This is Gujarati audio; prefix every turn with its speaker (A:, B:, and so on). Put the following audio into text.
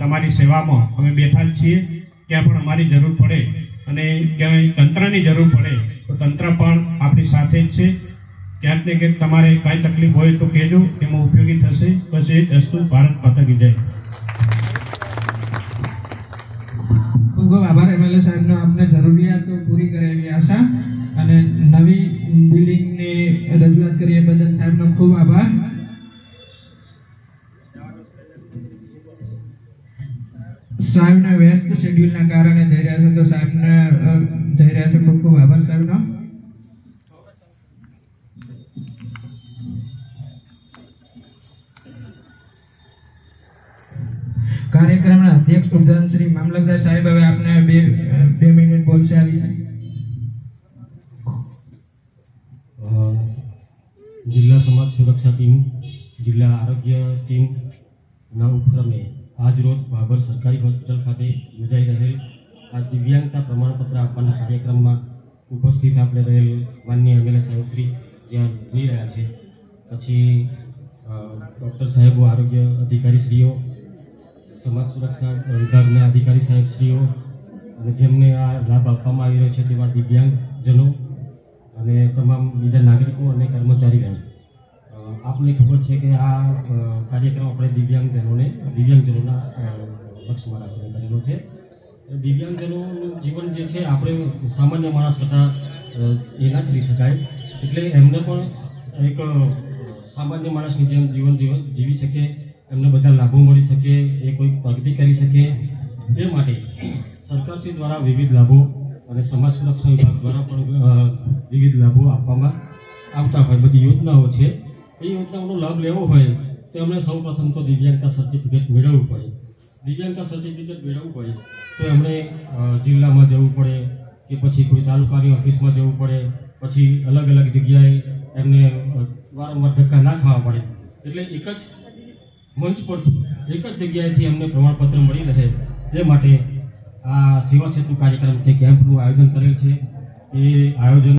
A: તમારી સેવામાં અમે બેઠા જ છીએ। ક્યાં પણ અમારી જરૂર પડે અને ક્યાંય તંત્રની જરૂર પડે તો તંત્ર પણ આપણી સાથે જ છે। ક્યાંક ને ક્યાંક તમારે કાંઈ તકલીફ હોય તો કહેજો, એમાં ઉપયોગી થશે। બસ એ જ વસ્તુ। ભારત માતા કી જય।
B: ખૂબ ખૂબ આભાર એમએલએ સાહેબનો, આપને જરૂરિયાતો પૂરી કરે એવી આશા અને નવી બિલ્ડિંગની રજૂઆત કરી એ બદલ સાહેબનો ખૂબ આભાર। સાહેબને વ્યસ્ત શેડ્યુલના કારણે જઈ રહ્યા છે તો સાહેબને જઈ રહ્યા છે, ખૂબ ખૂબ આભાર સાહેબનો। કાર્યક્રમના અધ્યક્ષ ઉદ્યાન શ્રી મામલતદાર સાહેબ હવે આપને બે મિનિટ બોલશે આ વિશે।
C: જિલ્લા સમાજ સુરક્ષા ટીમ, જિલ્લા આરોગ્ય ટીમના ઉપક્રમે આજ રોજ ભાભર સરકારી હોસ્પિટલ ખાતે યોજાઈ રહેલ આ દિવ્યાંગતા પ્રમાણપત્ર આપવાના કાર્યક્રમમાં ઉપસ્થિત આપણે રહેલ માનનીય એમએલએ સાહેબ શ્રી જ્યાં જઈ રહ્યા છે, પછી ડૉક્ટર સાહેબો, આરોગ્ય અધિકારીશ્રીઓ, સમાજ સુરક્ષા વિભાગના અધિકારી સાહેબશ્રીઓ અને જેમને આ લાભ આપવામાં આવી રહ્યો છે તેવા દિવ્યાંગજનો અને તમામ બીજા નાગરિકો અને કર્મચારીગણ, આપને ખબર છે કે આ કાર્યક્રમ આપણે દિવ્યાંગજનોના લક્ષ્યમાં રાખીને કરેલો છે। દિવ્યાંગજનોનું જીવન જે છે આપણે સામાન્ય માણસ કરતાં એ ના કરી શકાય, એટલે એમને પણ એક સામાન્ય માણસની જેમ જીવન જીવી શકે, એમને બધા લાભો મળી શકે, એ કોઈ પ્રગતિ કરી શકે, તે માટે સરકારશ્રી દ્વારા વિવિધ લાભો અને સમાજ સુરક્ષા વિભાગ દ્વારા પણ વિવિધ લાભો આપવામાં આવતા હોય, બધી યોજનાઓ છે। એ યોજનાઓનો લાભ લેવો હોય તો એમણે સૌ પ્રથમ તો દિવ્યાંગતા સર્ટિફિકેટ મેળવવું પડે। દિવ્યાંગતા સર્ટિફિકેટ મેળવવું હોય તો એમણે જિલ્લામાં જવું પડે કે પછી કોઈ તાલુકાની ઓફિસમાં જવું પડે, પછી અલગ અલગ જગ્યાએ એમને વારંવાર ધક્કા ના ખાવા પડે, એટલે એક જ મંચ પરથી એક જ જગ્યાએથી એમને પ્રમાણપત્ર મળી રહે તે માટે આ સેવા સેતુ કાર્યક્રમ કે કેમ્પનું આયોજન કરેલ છે। એ આયોજન